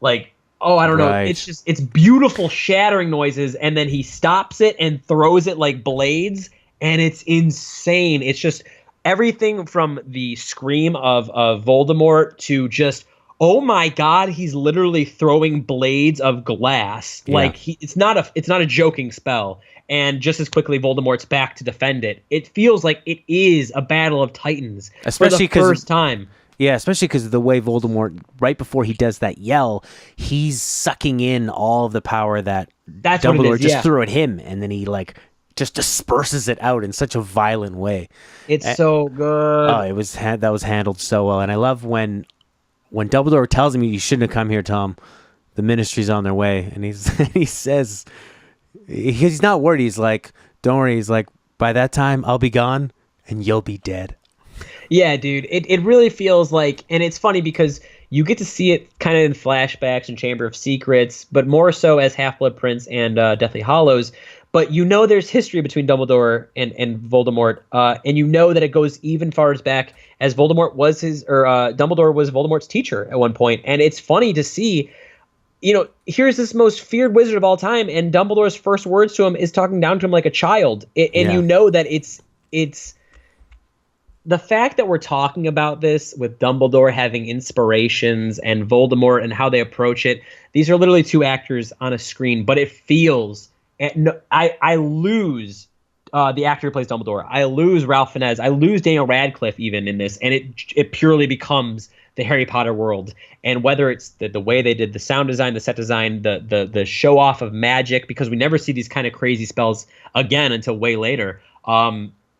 like, oh, I don't know. It's beautiful shattering noises, and then he stops it and throws it like blades, and it's insane. It's just everything from the scream of Voldemort to just, oh my God, he's literally throwing blades of glass. Yeah. Like it's not a joking spell. And just as quickly, Voldemort's back to defend it. It feels like it is a battle of titans, especially for the first time. Yeah, especially because of the way Voldemort, right before he does that yell, he's sucking in all of the power that Dumbledore just threw at him, and then he like just disperses it out in such a violent way. It's so good. Oh, that was handled so well, and I love when Dumbledore tells him, you shouldn't have come here, Tom. The Ministry's on their way. And he says, he's not worried. He's like, don't worry. He's like, by that time, I'll be gone and you'll be dead. Yeah, dude. It really feels like, and it's funny because you get to see it kind of in flashbacks and Chamber of Secrets, but more so as Half-Blood Prince and Deathly Hallows. But you know there's history between Dumbledore and Voldemort, and you know that it goes even far as back as Dumbledore was Voldemort's teacher at one point. And it's funny to see, here's this most feared wizard of all time, and Dumbledore's first words to him is talking down to him like a child. You know that it's the fact that we're talking about this with Dumbledore having inspirations and Voldemort and how they approach it. These are literally two actors on a screen, but it feels. And I lose the actor who plays Dumbledore. I lose Ralph Fiennes. I lose Daniel Radcliffe even in this, and it purely becomes the Harry Potter world. And whether it's the way they did the sound design, the set design, the show off of magic, because we never see these kind of crazy spells again until way later.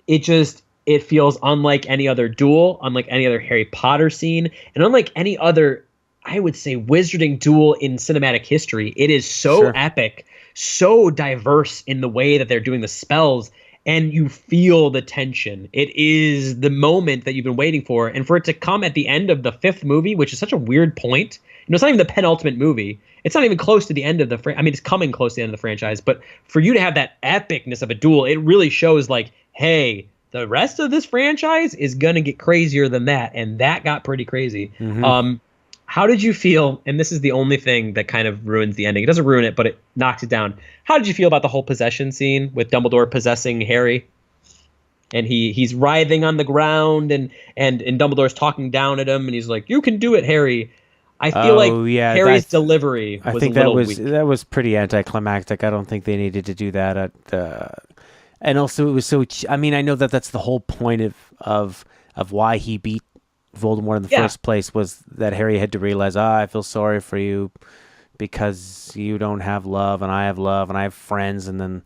It feels unlike any other duel, unlike any other Harry Potter scene, and unlike any other, I would say, wizarding duel in cinematic history. It is so epic, so diverse in the way that they're doing the spells, and you feel the tension. It is the moment that you've been waiting for, and for it to come at the end of the fifth movie, which is such a weird point. It's not even the penultimate movie. It's not even close to the end of the it's coming close to the end of the franchise, but for you to have that epicness of a duel, it really shows like, hey, the rest of this franchise is going to get crazier than that, and that got pretty crazy. Mm-hmm. How did you feel? And this is the only thing that kind of ruins the ending. It doesn't ruin it, but it knocks it down. How did you feel about the whole possession scene with Dumbledore possessing Harry? And he's writhing on the ground, and Dumbledore's talking down at him, and he's like, "You can do it, Harry." I feel like Harry's delivery was a little weak. That was pretty anticlimactic. I don't think they needed to do that and also it was so. I mean, I know that that's the whole point of why he beat Voldemort in the first place, was that Harry had to realize, I feel sorry for you because you don't have love and I have love and I have friends, and then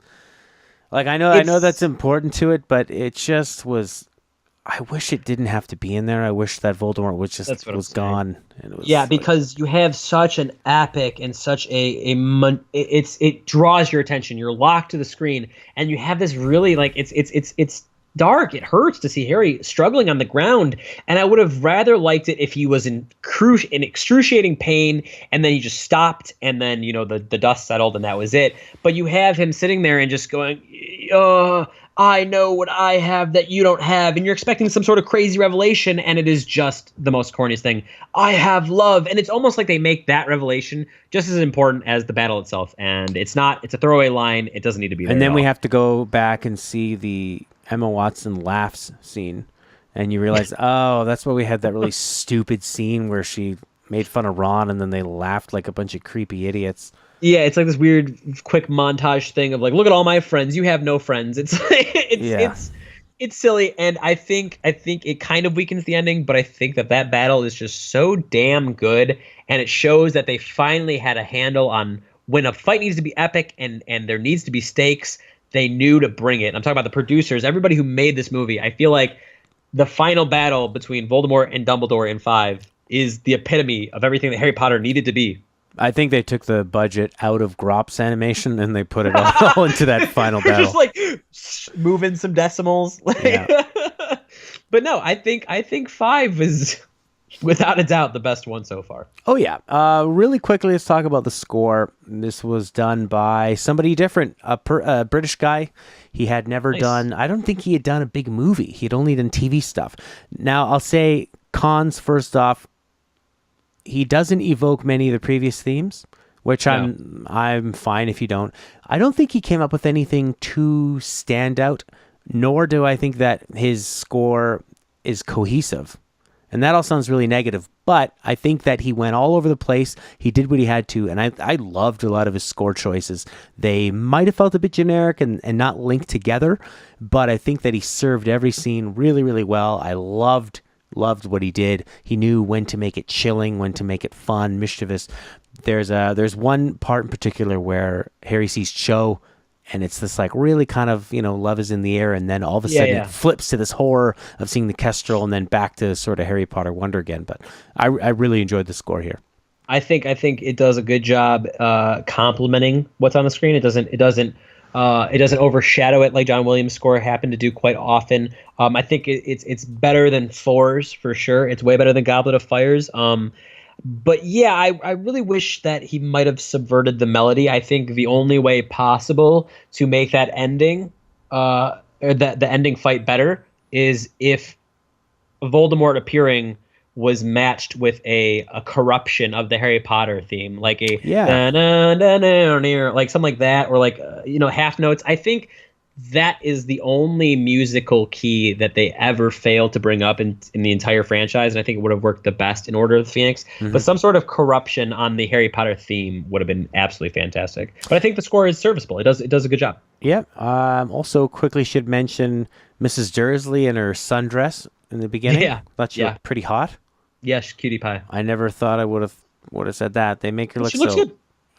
like I know that's important to it, but it just was. I wish it didn't have to be in there. I wish that Voldemort was gone. Because you have such an epic and such it draws your attention. You're locked to the screen, and you have this really like it's dark. It hurts to see Harry struggling on the ground, and I would have rather liked it if he was in excruciating pain, and then he just stopped, and then the dust settled, and that was it. But you have him sitting there and just going, I know what I have that you don't have, and you're expecting some sort of crazy revelation, and it is just the most corniest thing. I have love, and it's almost like they make that revelation just as important as the battle itself, and it's not. It's a throwaway line. It doesn't need to be there. And then we have to go back and see the Emma Watson laughs scene, and you realize, oh, that's why we had that really stupid scene where she made fun of Ron, and then they laughed like a bunch of creepy idiots. Yeah, it's like this weird, quick montage thing of like, look at all my friends. You have no friends. It's silly, and I think it kind of weakens the ending. But I think that battle is just so damn good, and it shows that they finally had a handle on when a fight needs to be epic and there needs to be stakes. They knew to bring it. And I'm talking about the producers, everybody who made this movie. I feel like the final battle between Voldemort and Dumbledore in 5 is the epitome of everything that Harry Potter needed to be. I think they took the budget out of Grop's animation and they put it all into that final battle. Just like moving some decimals. Yeah. But no, I think 5 is Without a doubt, the best one so far. Oh yeah. Really quickly, let's talk about the score. This was done by somebody different, a British guy. He had never done. I don't think he had done a big movie. He'd only done TV stuff. Now I'll say cons first off. He doesn't evoke many of the previous themes, which I'm fine if you don't. I don't think he came up with anything too stand out, nor do I think that his score is cohesive. And that all sounds really negative, but I think that he went all over the place. He did what he had to, and I loved a lot of his score choices. They might have felt a bit generic and not linked together, but I think that he served every scene really, really well. I loved what he did. He knew when to make it chilling, when to make it fun, mischievous. There's one part in particular where Harry sees Cho, and it's this like really kind of, love is in the air, and then all of a sudden it flips to this horror of seeing the Kestrel, and then back to sort of Harry Potter wonder again. But I really enjoyed the score here. I think it does a good job complementing what's on the screen. It doesn't overshadow it like John Williams' score happened to do quite often. I think it's better than Fours for sure. It's way better than Goblet of Fire's. But yeah, I really wish that he might have subverted the melody. I think the only way possible to make that ending, or the ending fight better, is if Voldemort appearing was matched with a corruption of the Harry Potter theme, like a like something like that, or like half notes. I think that is the only musical key that they ever failed to bring up in the entire franchise, and I think it would have worked the best in Order of the Phoenix. Mm-hmm. But some sort of corruption on the Harry Potter theme would have been absolutely fantastic. But I think the score is serviceable. It does a good job. Yeah. Also, quickly should mention Mrs. Dursley in her sundress in the beginning. Yeah. Thought she looked pretty hot. Yeah, she's cutie pie. I never thought I would have said that. They make her look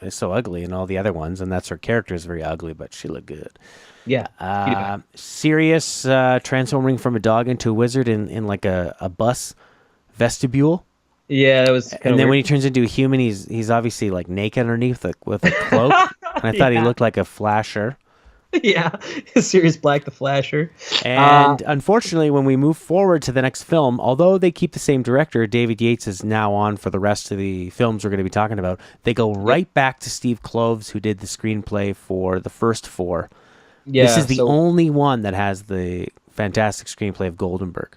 so ugly in all the other ones, and that's her character is very ugly, but she looked good. Yeah. Sirius transforming from a dog into a wizard in like a bus vestibule. Yeah, that was. And then when he turns into a human, he's obviously like naked underneath with a cloak. And I thought he looked like a flasher. Yeah, Sirius Black the Flasher. And unfortunately, when we move forward to the next film, although they keep the same director, David Yates is now on for the rest of the films we're going to be talking about. They go right back to Steve Kloves, who did the screenplay for the first four. Yeah, this is the only one that has the fantastic screenplay of Goldenberg.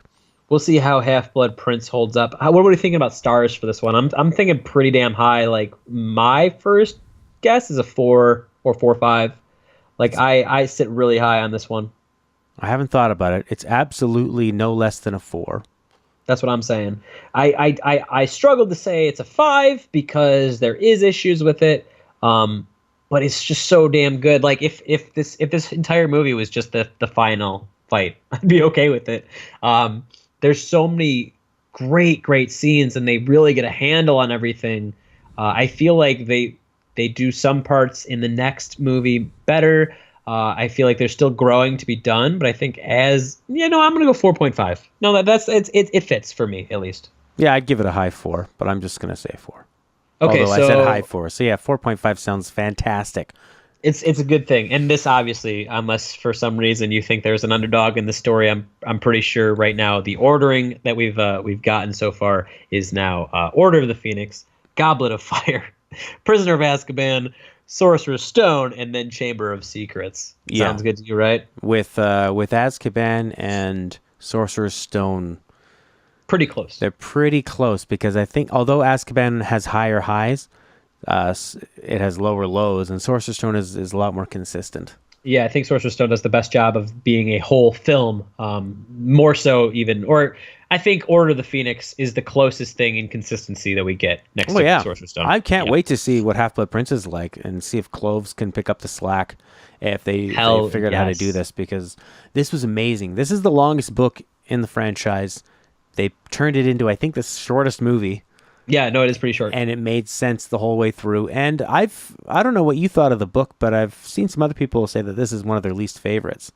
We'll see how Half-Blood Prince holds up. What are we thinking about stars for this one? I'm thinking pretty damn high. Like my first guess is a 4 or 4.5. Like I sit really high on this one. I haven't thought about it. It's absolutely no less than a 4. That's what I'm saying. I struggled to say it's a 5 because there is issues with it. But it's just so damn good. Like if this entire movie was just the final fight, I'd be okay with it. There's so many great scenes, and they really get a handle on everything. I feel like they do some parts in the next movie better. I feel like there's still growing to be done, but I think I'm gonna go 4.5. No, it fits for me at least. Yeah, I'd give it a high 4, but I'm just gonna say 4. Okay, although I said high 4. So yeah, 4.5 sounds fantastic. It's a good thing. And this obviously, unless for some reason you think there's an underdog in the story, I'm pretty sure right now the ordering that we've gotten so far is now Order of the Phoenix, Goblet of Fire, Prisoner of Azkaban, Sorcerer's Stone, and then Chamber of Secrets. Sounds good to you, right? With Azkaban and Sorcerer's Stone, pretty close. They're pretty close because I think although Azkaban has higher highs, it has lower lows, and Sorcerer's Stone is a lot more consistent. Yeah, I think Sorcerer's Stone does the best job of being a whole film, more so even, or I think Order of the Phoenix is the closest thing in consistency that we get next to Sorcerer's Stone. I can't wait to see what Half-Blood Prince is like and see if Kloves can pick up the slack if they figured out how to do this, because this was amazing. This is the longest book in the franchise. They turned it into, I think, the shortest movie. Yeah, no, it is pretty short. And it made sense the whole way through. And I don't know what you thought of the book, but I've seen some other people say that this is one of their least favorites.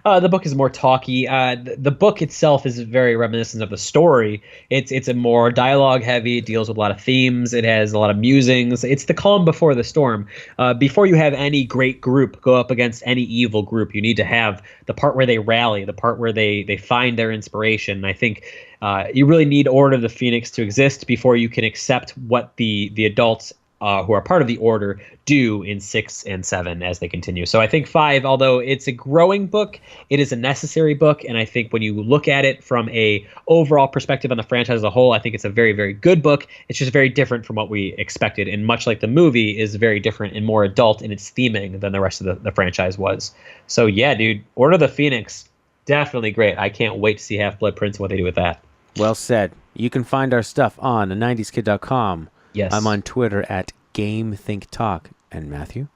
The book is more talky. The book itself is very reminiscent of the story. It's a more dialogue heavy. It deals with a lot of themes. It has a lot of musings. It's the calm before the storm. Before you have any great group go up against any evil group, you need to have the part where they rally, the part where they find their inspiration. And I think you really need Order of the Phoenix to exist before you can accept what the adults who are part of the Order do in 6 and 7 as they continue. So I think 5, although it's a growing book, it is a necessary book. And I think when you look at it from a overall perspective on the franchise as a whole, I think it's a very, very good book. It's just very different from what we expected. And much like the movie is very different and more adult in its theming than the rest of the franchise was. So yeah, dude, Order of the Phoenix, definitely great. I can't wait to see Half-Blood Prince and what they do with that. Well said. You can find our stuff on the90skid.com. Yes. I'm on Twitter at GameThinkTalk. And Matthew?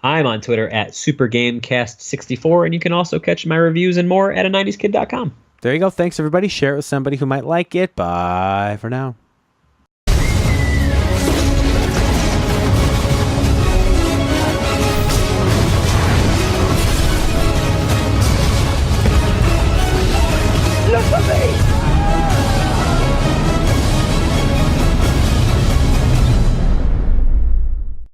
I'm on Twitter at SuperGameCast64, and you can also catch my reviews and more at a90skid.com. There you go. Thanks, everybody. Share it with somebody who might like it. Bye for now. Look at me!